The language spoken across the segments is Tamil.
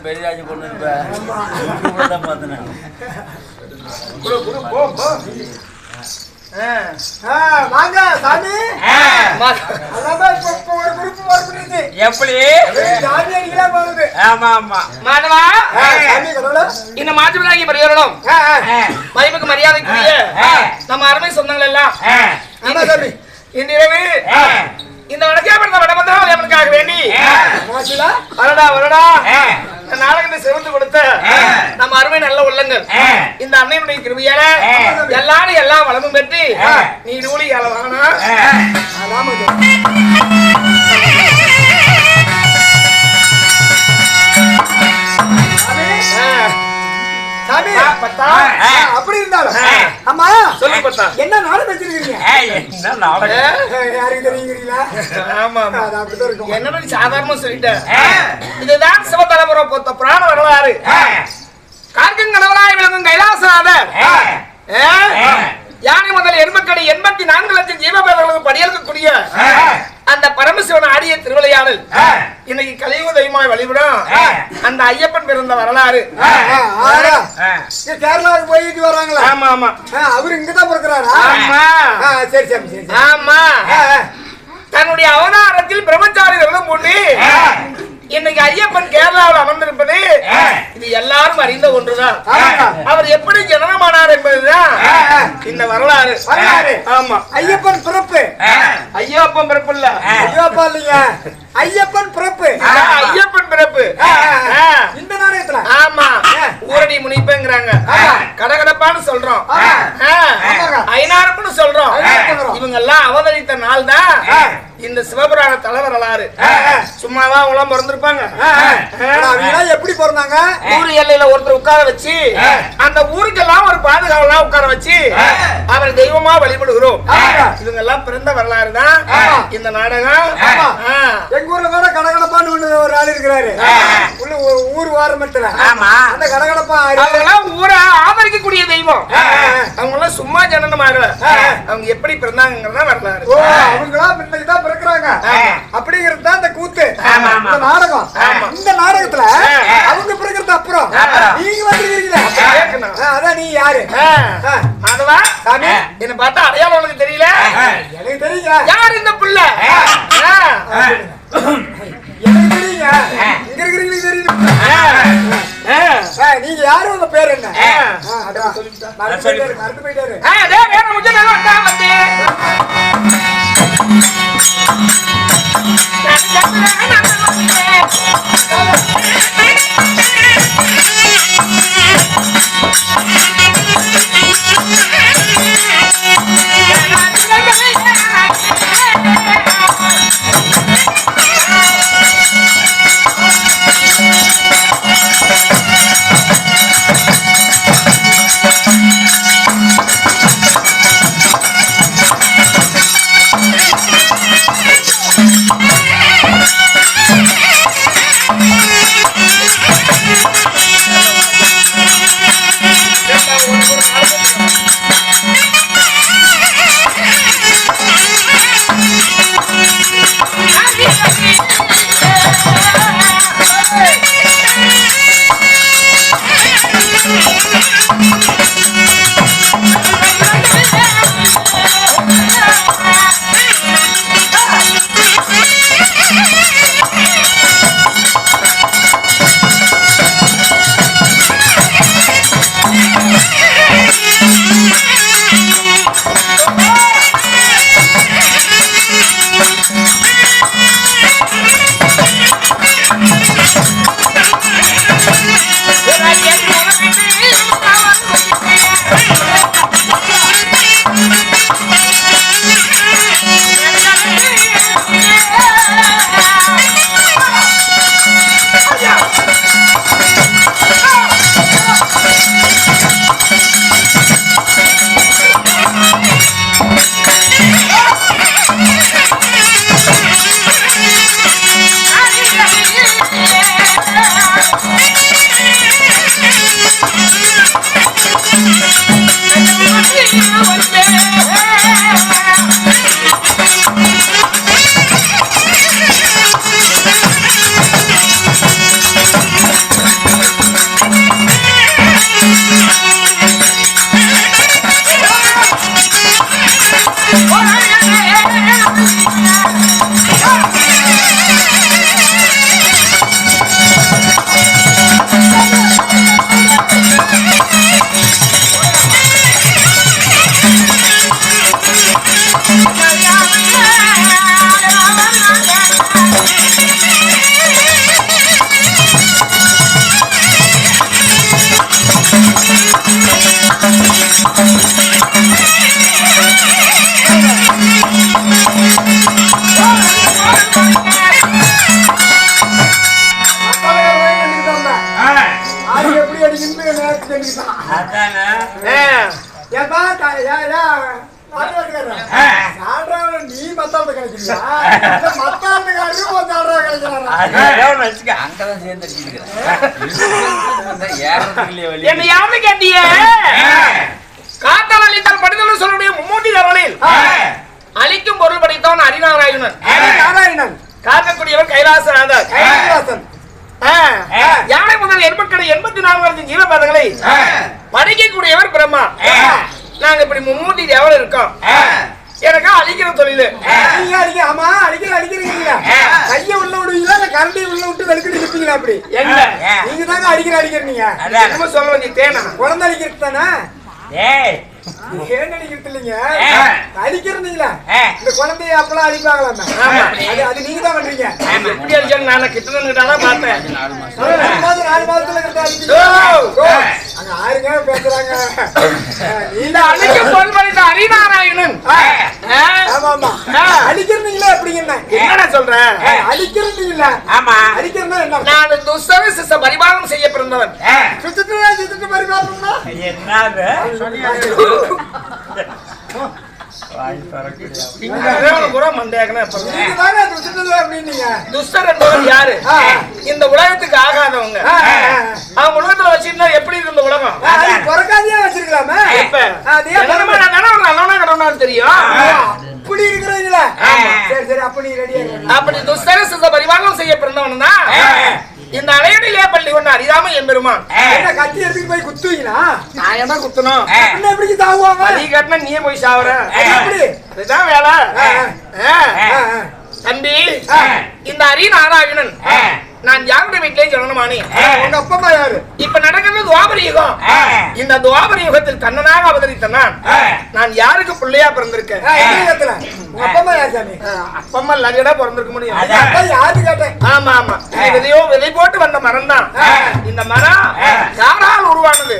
பெரியாஜி கொண்டு தான் பார்த்தேன். வாங்க சாமி. எப்படி போகுது? ஆமா ஆமா மாதவா, இந்த மாற்றுமிலாகி பரிகாரம் மதிப்புக்கு மரியாதைக்குரிய நம்ம அருமை சொந்தங்கள் எல்லாம் இன்றிரவு இந்த வடக்கேபுரத்தை வடமந்திராவதேவனுக்காக வேண்டி வரடா வரடா நாடகத்தை சிறந்து கொடுத்த நம்ம அருமை நல்ல உள்ளங்கள் இந்த அன்னையுடைய கிருபையால எல்லாரும் எல்லாம் வளமும் பெற்று நீ நூலி அளவானா அப்படி இருந்தாலும் அம்மா சொல்லு பத்தா, என்ன நாடகம் வச்சிருக்கீங்க? என்ன நாடகம்? யாருக்கு தெரியுங்களா? ஆமா என்ன சாதாரணமா சொல்லிட்டேன். இதுதான் சிவதலபுர பொத்த புராண வரலாறு. கார்கன் கணவராய் விளங்கும் கைலாசநாதர் யானை முதல் எண்மக்கடி 84 லட்சம் ஜீவபேதர்களுக்கு படியேற்கக்கூடிய அந்த பரமசிவன் ஆடிய திருவிளையாடல் இன்னைக்கு கலியுக தெய்வமாய் வழிபடும் அந்த ஐயப்பன் பிறந்த வரலாறு. கேரளாவுக்கு போயிட்டு வராங்களா? ஆமா ஆமா, அவரு இங்கதான் பிறக்கிறாரா? ஆமா சரி சரி சரி. ஆமா, தன்னுடைய அவதாரத்தில் பிரம்மச்சாரிகளும் போட்டு இன்னைக்கு ஐயப்பன் கேரளாவில் அமர்ந்திருப்பது இது எல்லாரும் அறிந்த ஒன்றுதான். அவர் எப்படி ஜனனமானார் என்பதுதான் இந்த வரலாறு. ஆமா, ஐயப்பன் பிறப்பு. ஐயப்பன் பிறப்பு இல்ல, ஐயோப்பா இல்லைங்க, ஐயப்பன் பிறப்பு. ஐயப்பன் பிறப்பு இந்த நாடகத்துல. ஆமா, ஊரடி முனிப்புங்கிறாங்க, கடகடப்பான்னு சொல்றோம், ஐநாறுன்னு சொல்றோம். இவங்க எல்லாம் அவதரித்த நாள் தான் இந்த சிவபுராண தலைவரலாறு. சும்மாவா உலகம் பிறந்திருப்பாங்க? எப்படி பிறந்தாங்க? ஊர் எல்லையில ஒருத்தர் உட்கார வச்சு அந்த ஊருக்கெல்லாம் ஒரு பாதுகாவலாம் உட்கார வச்சு அவர் தெய்வமா வழிபடுகிறோம். இவங்க எல்லாம் பிறந்த வரலாறு தான் இந்த நாடகம். எங்க ஊர்ல கூட கடகடப்பான்னு ஒரு ஆள் இருக்கிறாரு உள்ள ஊர் வாரமத்துல. அந்த கடகடப்பா அவங்கெல்லாம் ஊரை ஆதரிக்கக்கூடிய தெய்வம். அவங்க எல்லாம் சும்மா ஜனனமாகல, அவங்க எப்படி பிறந்தாங்கிறதா வரலாறு. அவங்களா பின்னைக்குதான் பிறக்கிறாங்க அப்படிங்கிறது தான் இந்த கூத்து, இந்த நாடகம். இந்த நாடகத்துல அவங்க பிறக்கிறது அப்புறம் நீங்க வந்துருக்கீங்களா? அதான் நீ யாரு? அதுவா சாமி, என்ன பார்த்தா அடையாளம் உனக்கு தெரியல? எனக்கு தெரியுங்க. யார் இந்த புள்ள? எனக்கு தெரியுங்க. இங்க இருக்கிறீங்க தெரியும். நீங்க யாரு? உங்க பேர் என்ன? மறந்து போயிட்டாரு. நீ மத்தாளத்தை கிடைக்கிறீங்களா மத்தாளத்துக்காரரும் கிடைக்கிறாரா அங்கதான் சேர்ந்து என்ன யாருன்னு கேட்டிய காத்தால் அளித்தால் படித்தல் சொல்லக்கூடிய மும்மூர்த்தி தரவனில் அளிக்கும் பொருள் படித்தவன் ஹரிநாராயணன் காக்கக்கூடியவர் கைலாசநாதன் யானை முதல் 84 ஜீவபாதங்களை படிக்கக்கூடியவர் பிரம்மா. நாங்க இப்படி மும்மூர்த்தி தேவன் இருக்கோம். எனக்கா அழிக்கிற தொழில் ஆமா அடிக்கிறீங்களா கைய உள்ள விடுவீங்களா இல்ல கரண்டி உள்ள விட்டு வெளுக்கிட்டு நிப்பீங்களா? அப்படி எங்க நீங்க தாங்க அடிக்கிறீங்க என்ன சொல்ல வேண்டிய தேனா குழந்தை அடிக்கிறது தானே? ஏன் அடிக்கிறது இல்லைங்க அடிக்கிறீங்களா? இந்த குழந்தைய அப்பெல்லாம் அடிப்பாங்களா? அது நீங்க தான் பண்றீங்க. எப்படி அடிச்சாங்க? நான் கிட்டதான் பார்த்தேன். 4 மாதத்துல அங்க ஆறுங்க பேசுறாங்க. இந்த அழிக்கும் பொருள் படித்த ஹரிநாராயணன் அடிக்கிறீங்களா? எப்படிங்க என்ன சொல்றேன்? அடிக்கிறீங்களா? ஆமா அடிக்கிறதா என்ன? நான் துஷ்டர சிச பரிபாலனம் செய்ய பிறந்தவன். சுத்தத்துல பரிபாலனம்னா என்னது இந்த உலகத்துக்கு ஆகாதவங்க. அவங்க உலகத்துல வச்சிருந்தா எப்படி இருந்த உலகம் வச்சிருக்கலாமே தெரியும். அப்படி இருக்கிறீங்களா? சரி அப்ப நீ ரெடியா அப்படி துஷ்டர சிச பரிபாலனம் செய்ய பிறந்தவன் தான் இந்த அலையடிலே பள்ளி கொண்ட அறியாம எம்பெருமான். கத்தி எடுத்துட்டு போய் குத்துவீங்களா? நான் என்ன குத்தணும்? எப்படி தாவுவாங்க? நீ கட்டினா நீயே போய் சாவுற. அதுதான் வேலை. தம்பி இந்த ஹரிநாராயணன் நான் யாருடைய வீட்டிலே ஜனனமானே. உங்க அப்பா அம்மா யாரு? இப்ப நடக்கிறது துவாபர யுகம். இந்த துவாபர யுகத்தில் கண்ணனாக அவதரித்த நான் யாருக்கு பிள்ளையா பிறந்திருக்கேன்? உங்க அப்பா அம்மா யாரு சாமி? அப்பா அம்மா லகடா பிறந்திருக்க முடியும். யாரு கேட்டேன்? ஆமா ஆமா விதை போட்டு வந்த மரம் தான். இந்த மரம் யாரால் உருவானது?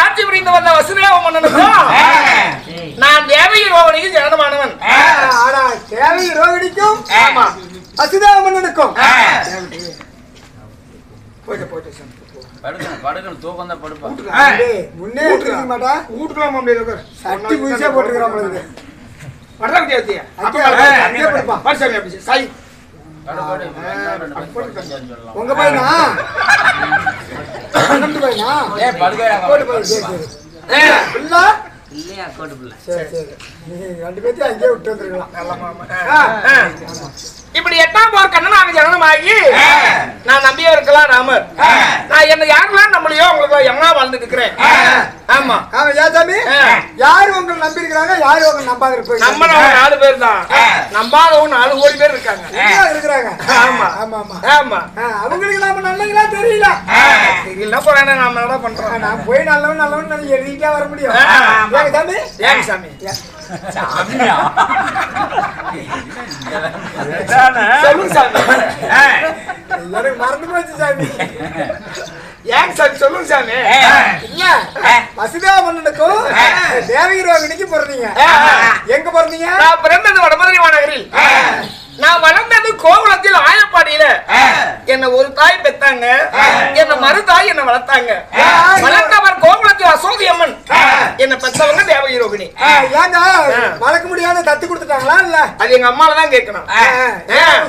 ஆட்சி புரிந்து வந்த வசுதேவ மன்னனுக்கும் நான் தேவகி ரோகிணிக்கு ஜனனமானவன். தேவகி ரோகிணிக்கும் வசுதேவ மன்னனுக்கும் படுக்கணும் தூக்கம் தான் படுப்பா. முன்னே மாட்டா வீட்டுக்குலாம் சட்டி புதுசா போட்டுக்கிறான். உங்க பையனா கோட்டு பிள்ளை. ரெண்டு பேர்த்தையும் அங்கேயே விட்டு வந்துருக்கலாம். இப்படி 8ஆம் போர் கண்ணனாக ஜனனமாகி நான் நம்பியே இருக்கலாம் ராமர். நான் என்ன யாரெல்லாம் நம்மளையோ உங்களுக்கு எவனா வாழ்ந்துட்டு இருக்கிறேன். ஆமா சாமி, யாரு உங்களை நம்பி இருக்கிறாங்க, யாரு உங்களை நம்பாத இருப்பாங்க? நம்மள 4 பேர் தான், நம்பாதவங்க 4 கோடி பேர் இருக்காங்க. இருக்கிறாங்க. ஆமா ஆமா ஆமா ஆமா. அவங்களுக்கு நாம நல்லவங்களா தெரியல. தெரியல போறானே நாம என்ன பண்றோம்? நான் போய் நல்லவன் எழுதிட்டே வர முடியும். சாமி ஏன் சாமி சாமியா சொல்லுங்க சாமி. எனக்கு மறந்து போச்சு சாமி. ஏன் சாமி சொல்லுங்க சாமி. இல்ல வசுதா மன்னனுக்கும் தேவகி ரோகிணிக்கு பிறந்தீங்க. எங்க பிறந்தீங்க? நான் பிறந்தது வடமதுரை மாநகரில். நான் வளர்ந்தது கோகுலத்தில் ஆயப்பாடியில. என்ன ஒரு தாய் பெத்தாங்க, என்ன மறு தாய் என்ன வளர்த்தாங்க. வளர்த்தவர் கோகுலத்தில் அசோகி அம்மன், என்ன பெற்றவங்க தேவகி ரோகிணி. ஏங்க வளர்க்க முடியாத தத்து கொடுத்துட்டாங்களா? இல்ல அது எங்க அம்மால தான் கேட்கணும்.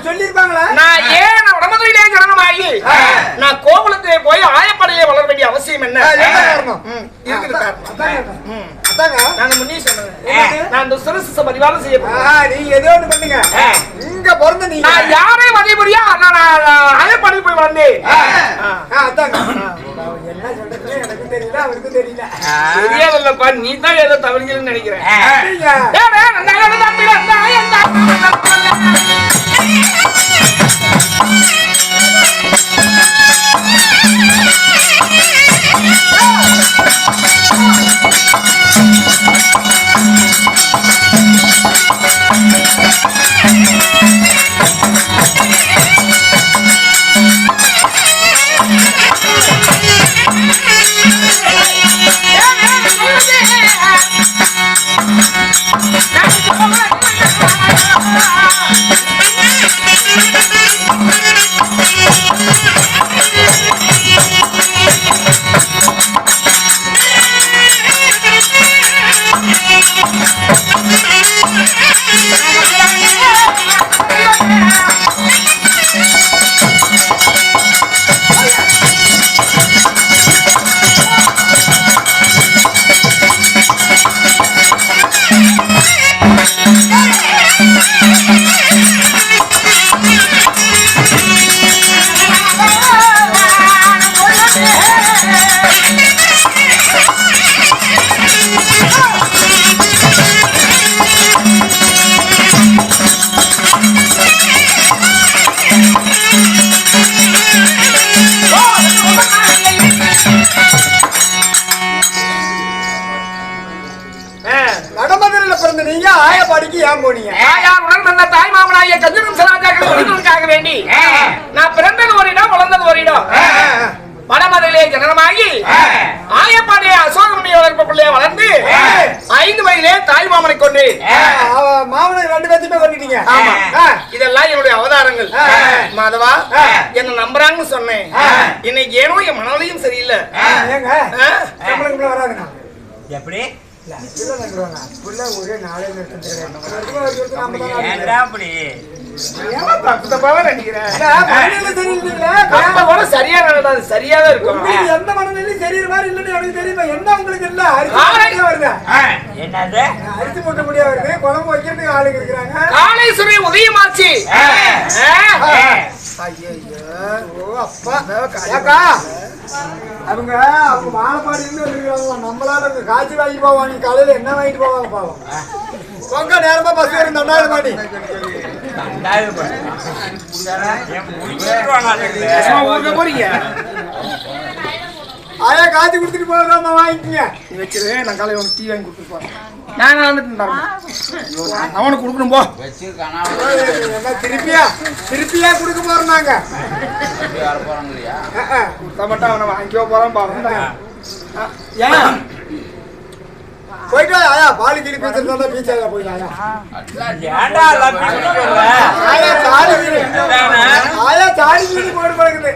சொல்லிருப்பாங்களா? நான் ஏன் வடமதுரையிலே ஜனனமாகி நான் கோகுலத்திலே போய் ஆயப்பாடியிலே வளர வேண்டிய அவசியம் என்ன? இருக்குது காரணம். நான் முன்னே சொன்னேன், நான் துஷ்டரச பரிவாரம் செய்யப்பட்டேன். நீங்க ஏதோ ஒண்ணு பண்ணுங்க. இங்க பிறந்த நீங்க நான் யாரையும் வகை புரியா நான் ஆயப்பாடி போய் வந்தேன். என்ன சொல்றது எனக்கு தெரியல, அவருக்கும் தெரியல. தெரியாதுல்லப்பா, நீ தான் ஏதோ தவறுங்கன்னு நினைக்கிறேன். வடமதுரையில பிறந்த நீங்க ஆயப்பாடிக்கு ஏன் போனீங்க? தாய் மாமனாகிய கஞ்சனம் சராஜாக்களுக்காக வேண்டி நான் பிறந்தது ஒரு இடம், வளர்ந்தது ஒரு இடம். வடமதுரையிலே ஜனனமாகி ஆயப்பாடிய அசோகமுடைய வளர்ப்புக்குள்ளே வளர்ந்து 5 வயதிலே தாய் மாமனை கொண்டு மாமனை 2 பேர்த்தையுமே கொண்டுட்டீங்க. இதெல்லாம் என்னுடைய அவதாரங்கள். மாதவா என்ன நம்புறாங்கன்னு சொன்னேன். இன்னைக்கு ஏனோ என் மனநிலையும் சரியில்லை. வராதுண்ணா எப்படி ஒரே நாளே சரியாதான் இருக்கும். எந்த மனநிலையும் சரி மாதிரி இல்லன்னு எனக்கு தெரியுமா? என்ன உங்களுக்கு இல்ல வருது, என்னது அரிசி போட்ட முடியா வருது, குழம்பு வைக்கிறதுக்கு ஆளுங்க இருக்கிறாங்க. காளேஸ்வரி உதயமாச்சு. அவங்க வாழப்பாடியிருந்து வந்துருக்காங்க. நம்மளால காய்ச்சி வாங்கிட்டு போவாங்க, காலையில என்ன வாங்கிட்டு போவாங்க பாவம். பொங்க நேரமா பஸ் வரும் 2000 பாடி. போறீங்க ஆயா காய்ச்சி குடுத்துட்டு போறதா வாங்கிக்கங்க. நீ வச்சிரு, நான் காலையில டீ வாங்கி கொடுத்துட்டு போறேன். நான் வந்துட்டு அவனுக்கு கொடுக்கணும் போ. திருப்பியா கொடுக்க போறோம் நாங்க. மட்டும் அவனை வாங்கிக்கோ போறான் பாருங்க. போயிட்டு ஆயா பாலு கிளி பீச்சா பீச்சாயா போயிட்டாயா? ஆயா சாடி கிளி போட்டு பழகுது.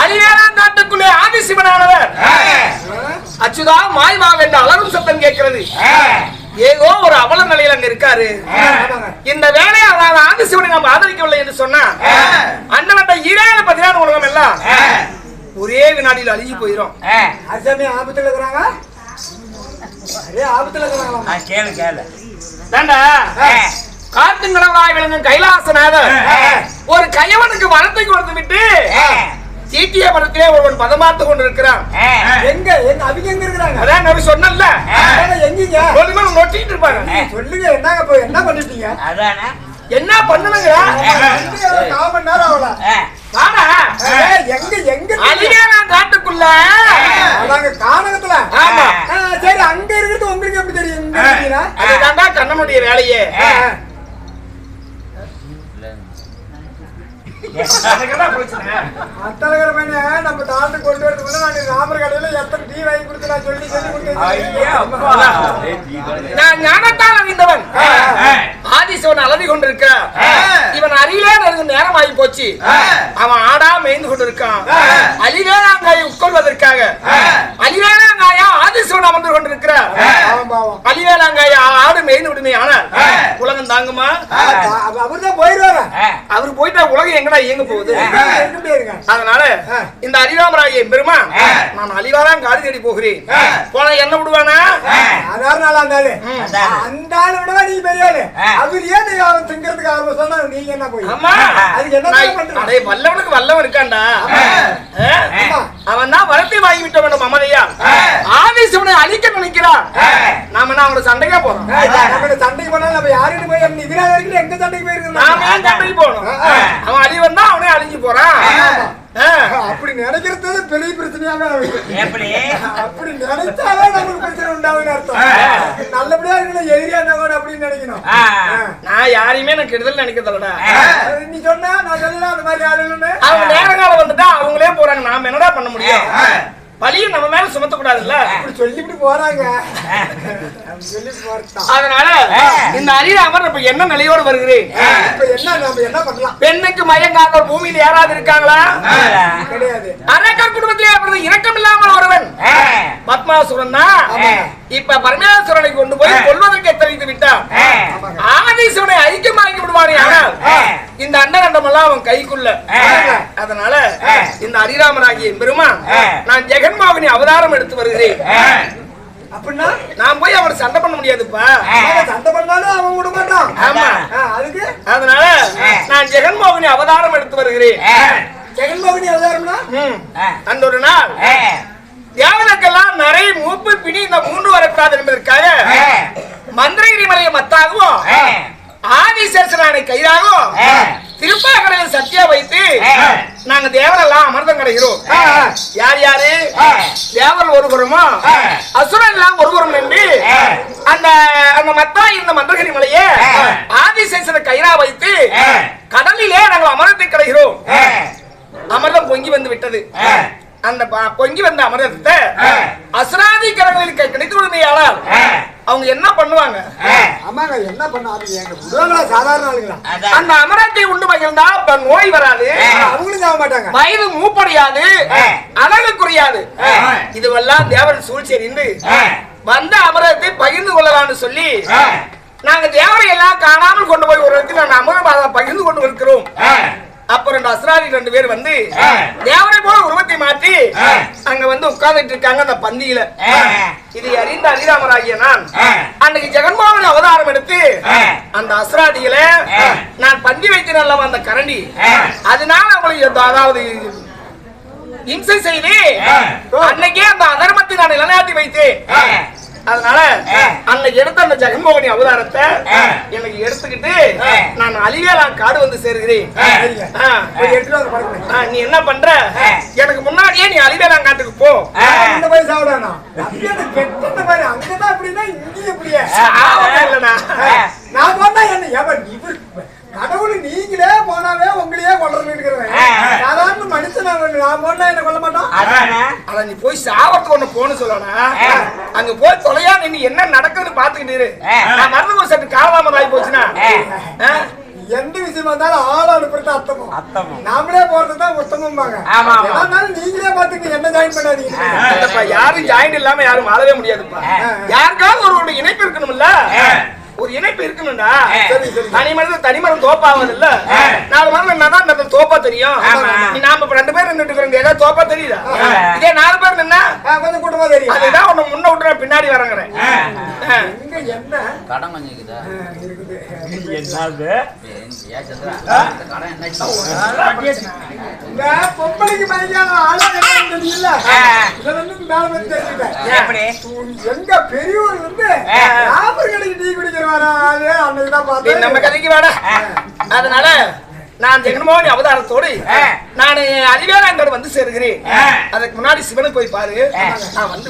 அலிவேலாங்காட்டுக்குள்ளே ஆதிசிவனானவர் அச்சுதா மாய்வா என்ற அலரும் சத்தம் கேட்கிறது. ஏதோ ஒரு அவல நிலையில் அங்க இருக்காரு. இந்த வேலையை ஆதிசிவனை நாம் ஆதரிக்கவில்லை என்று சொன்னா அண்ணன் ஈரான 14 உலகம் எல்லாம் ஒரே வினாடியில் அழிஞ்சு போயிடும். ஆபத்துல இருக்கிறாங்க, ஆபத்துல இருக்கிறாங்களா? கேளு கேளு. காட்டுங்கடவாய் விளங்கும் கைலாசநாதர் ஒரு கையவனுக்கு வரத்தை கொடுத்து விட்டு சீட்டிய மரத்திலே ஒருவன் பதமாத்து கொண்டிருக்கிறான். எங்க எங்க அவங்க எங்க இருக்கிறாங்க? அதான் நான் சொன்னேன்ல, எங்கீங்க ஒருமே நொட்டிட்டு இருப்பாங்க. சொல்லுங்க, என்னங்க போய் என்ன பண்ணிட்டீங்க? அதானே என்ன பண்ணுங்க? 4 மணி நேரம் ஆகல. எங்க எங்க அலிவேலான் காட்டுக்குள்ள கானகத்துல. ஆமா சரி, அங்க இருக்கிறது உங்களுக்கு எப்படி தெரியும்? அதுதான் கண்ணனுடைய வேலையே. அத்தலகர மேனே நம்ம தாழ்ந்து கொண்டு வரதுக்குள்ள நான் ராமர் கடையில எத்தனை டீ வாங்கி கொடுத்து நான் சொல்லி நான் ஞானத்தால் அறிந்தவன். ஆதிசிவன் அலறி கொண்டிருக்கிறான். இவன் அருகிலே நேரம் ஆகி போச்சு. அவன் ஆடா மேய்ந்து கொண்டிருக்கான். அலிவேலாங்காயை உட்கொள்வதற்காக அலிவேலாங்காயா ஆதிசிவன் அமர்ந்து கொண்டிருக்கிறார். அலிவேலாங்காயா ஆடு மேய்ந்து விடுமே. ஆனால் உலகம் தாங்குமா? அவர்தான் போயிடுவாரு. அவரு போயிட்டா உலகம் எங்கடா இயங்க போகுது? அதனால இந்த அரிராமராகிய பெருமான் நான் அலிவாரான் காடு தேடி போகிறேன். போன என்ன விடுவானா? அந்த ஆளு விடுவா, நீ பெரியாரு. அவர் ஏன் அவன் திங்கிறதுக்கு ஆரம்பம் சொன்னா நீங்க என்ன போய்? அதுக்கு என்ன வல்லவனுக்கு வல்லவன் இருக்காண்டா. அவன் தான் வரத்தை வாங்கி விட்டவன் மமதையா ஆதிசிவனை அழிக்க நினைக்கிறான். நாம என்ன அவனோட சண்டைக்கா போறோம்? சண்டைக்கு போனா நம்ம யாருன்னு போய் எங்க சண்டைக்கு போயிருக்கோம்? நாம ஏன் சண்டைக்கு போகணும்? அவன் அழி வந்தா அவனே அழிஞ்சு போறான். அப்படி நினைக்கிறது பெரிய பிரச்சனையாக எப்படி? அப்படி நினைச்சாலே நமக்கு பிரச்சனை உண்டாகுன்னு அர்த்தம். நல்லபடியா இருக்கணும், எதிரியா இருந்தா கூட அப்படின்னு நினைக்கணும். நான் யாரையுமே எனக்கு கெடுதல் நினைக்கிறதா? நீ சொன்னா நான் சொல்லலாம் அந்த மாதிரி ஆளுன்னு. அவங்க நேர காலம் வந்துட்டா அவங்களே போறாங்க. நாம என்னடா பண்ண முடியும்? பழியும் நம்ம மேல சுமத்த கூடாதுல்ல. சொல்லிட்டு போறாங்க. அதனால இந்த அரிராமர் இப்ப என்ன நிலையோடு வருகிறேன்? என்ன பண்ணலாம்? பெண்ணுக்கு மயங்காத பூமியில யாராவது இருக்காங்களா? கிடையாது. அரக்கர் குடும்பத்திலே அப்படி இரக்கம் இல்லாமல் ஒருவன் பத்மாசுரன் தான். இப்ப பரமேஸ்வரனை கொண்டு போய் கொல்வதற்கு தெரிவித்து விட்டான். ஆதிசிவனை ஐக்கியமாக்கி விடுவானே. ஆனால் இந்த அண்டகண்டம் எல்லாம் அவன் கைக்குள்ள. அதனால இந்த அரிராமராகிய பெருமான் நான் ஜெகன்மாவினி அவதாரம் எடுத்து வருகிறேன். அப்படின்னா நான் போய் அவனை சண்டை பண்ண முடியாதுப்பா. சண்டை பண்ணாலும் அவன் விட மாட்டான். ஆமா, அதுக்கு அதனால நான் ஜெகன்மோகினி அவதாரம் எடுத்து வருகிறேன். ஜெகன்மோகினி அவதாரம்னா அந்த ஒரு நாள் தேவனுக்கெல்லாம் நிறைய மூப்பு பிணி இந்த 3 வரக்கூடாது என்பதற்காக மந்திரகிரி மலையை மத்தாகவும் ஆதிசேஷனானை கைதாகவும் திருப்பாக்கடையில் சத்தியா வைத்து நாங்க தேவரெல்லாம் அமர்தம் கிடைக்கிறோம். யார் யாரு? தேவர் ஒருபுறமோ அசுரன் எல்லாம் ஒருபுறம் என்று அந்த அந்த மத்தா இந்த மந்திரகிரி மலையை ஆதிசேஷனை கைதா வைத்து கடலிலே நாங்கள் அமர்தத்தை கிடைக்கிறோம். அமர்தம் பொங்கி வந்து விட்டது. அந்த பொங்கி வந்த அமர்தத்தை அசுராதி கரங்களில் கிடைத்து விடுமையானால் அவங்க என்ன பண்ணுவாங்க? ஆமாங்க, என்ன பண்ணாது எங்க புதுவங்களா சாதாரண ஆளுங்களா? அந்த அமரத்தை உண்டு மகிழ்ந்தா இப்ப நோய் வராது, அவங்களும் சாக மாட்டாங்க, வயது மூப்படையாது, அழகு குறையாது. இதுவெல்லாம் தேவன் சூழ்ச்சி அறிந்து வந்த அமரத்தை பகிர்ந்து கொள்ளலாம்னு சொல்லி நாங்க தேவரை எல்லாம் காணாமல் கொண்டு போய் ஒரு இடத்துல நான் அமரபாதம் பகிர்ந்து கொண்டு இருக்கிறோம். அப்புறம் 2 அசுராதி 2 பேர் வந்து தேவரை போல உருவத்தை மாற்றி அங்க வந்து உட்கார்ந்துட்டு இருக்காங்க அந்த பந்தியில. இதை அறிந்த அரிராமராகிய நான் அன்னைக்கு ஜெகன்மோகன் அவதாரம் எடுத்து அந்த அசுராதிகளை நான் பந்தி வைத்தேன் அல்லவா அந்த கரண்டி, அதனால அவங்களுக்கு அதாவது இம்சை செய்து அன்னைக்கே அந்த அதர்மத்தை நான் நிலைநாட்டி வைத்தேன். அதனால அன்னைக்கு எடுத்த அந்த ஜெகன்மோகனி அவதாரத்தை எனக்கு எடுத்துக்கிட்டு நான் அலிவேலா காடு வந்து சேருகிறேன். நீ என்ன பண்ற, எனக்கு முன்னாடியே நீ அலிவேலா காட்டுக்கு போ. நான் போனா என்ன கடவுள் நீங்களே போனாவே உங்களையே கொள்றேன். சாதாரண மனுஷன் நான் போனா என்ன கொல்ல மாட்டோம். அத நீ போய் சாவத்துக்கு ஒண்ணு போன்னு சொல்லணும். அங்க போய் தொலையா நீ என்ன நடக்குதுன்னு பாத்துக்கிட்டு நான் மருந்து ஒரு சட்டு காலதாமதம் ஆகி போச்சுன்னா எந்த விஷயமா இருந்தாலும் ஆள் அனுப்புறது அர்த்தமும் நாமளே போறதுதான் உத்தமம்பாங்க. நீங்களே பாத்துக்க, என்ன ஜாயின் பண்ணாதீங்க. யாரும் ஜாயின் இல்லாம யாரும் வாழவே முடியாதுப்பா. யாருக்காவது ஒரு இணைப்பு இருக்கணும்ல, ஒரு இணைப்பு இருக்கணும்டா. தனி மரம் தோப்பாவது இல்ல, 4 மரம் என்னதான் தோப்பா தெரியும். நாம 2 பேர் நின்றுட்டு ஏதாவது தோப்பா தெரியுதா? இதே 4 பேர் நின்னா கொஞ்சம் கூட்டமா தெரியும். அதுதான் உன்னை முன்ன விட்டு பின்னாடி வரங்கிறேன். என்ன கடன் கொஞ்சம் பொம்பளைக்கு மதிக்காத ஆளா இல்ல, எங்க பெரியவர் வந்து டீ குடிக்கிறவாரு நம்ம கதைக்கு வேட. அதனால நான் ஜெகன்மோகனி அவதாரத்தோடு நான் அலிவேலாங்கோடு வந்து சேருகிறேன். அதுக்கு முன்னாடி சிவனுக்கு போய் பாரு, நான் வந்து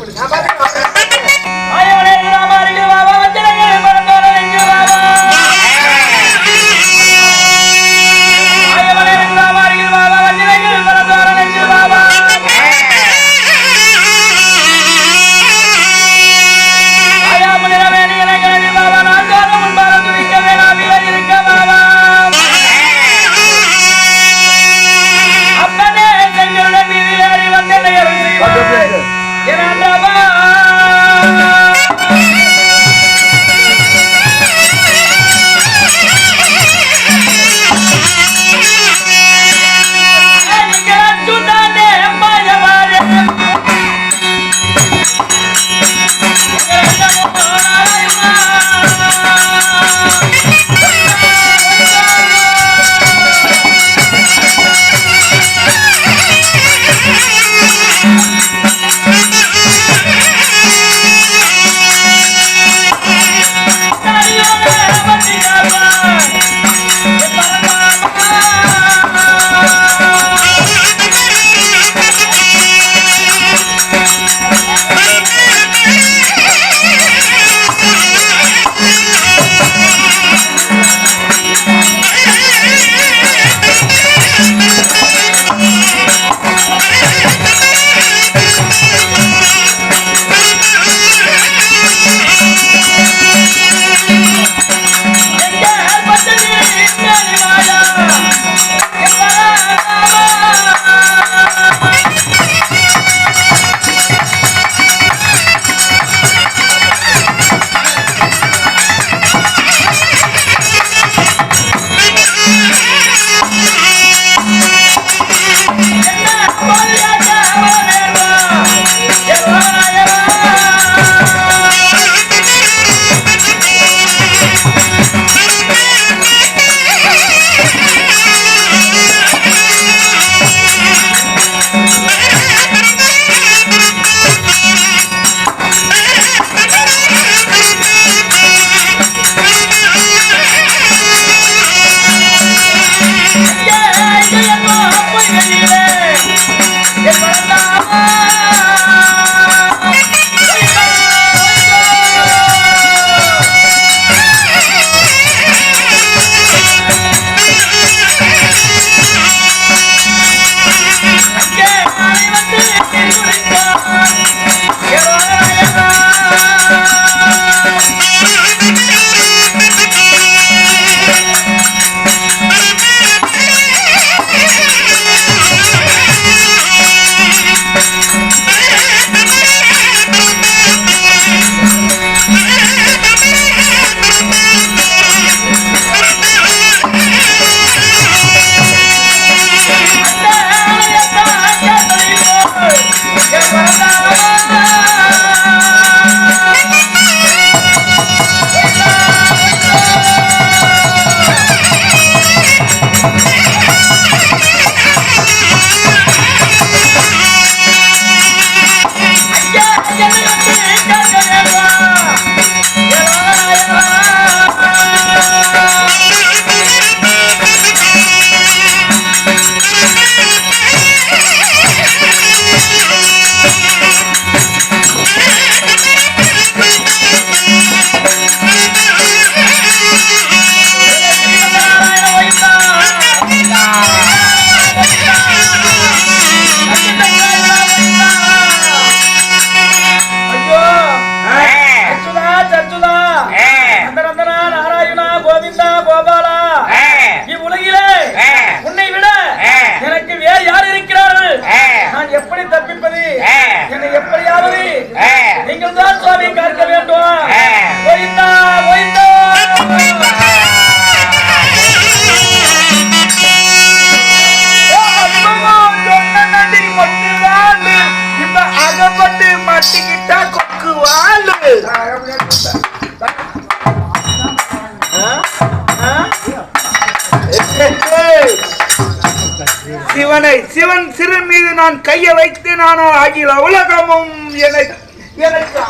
சிவன் சிறு மீது நான் கையை வைத்தேன். ஆனால் அகில உலகமும் எனக்கு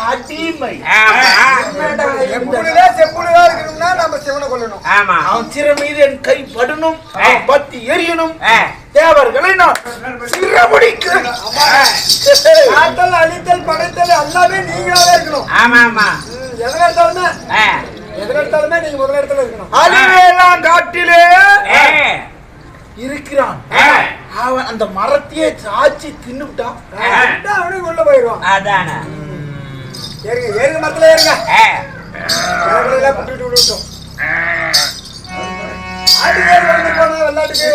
அடிமை. செப்புடுதா இருக்கணும்னா நம்ம சிவனை கொள்ளணும். அவன் சிறு மீது என் கை படணும், அவன் பத்தி எரியணும். தேவர்களை நான் சிறமுடிக்கிறேன். காத்தல் அழித்தல் படைத்தல் எல்லாமே நீங்களாவே இருக்கணும். எதிர்த்தாலுமே நீங்க முதல் இடத்துல இருக்கணும். அழிவேலாம் காட்டிலே இருக்கிறான். அவன் அந்த மரத்தையே சாச்சி தின்னுட்டான். அவனுக்கு உள்ள போயிடுவான். அதானே ஏறுங்க மரத்துல ஏறுங்க. புட்டு விட்டோம் ஆட்டுக்கு போனா வெள்ளாட்டுக்கு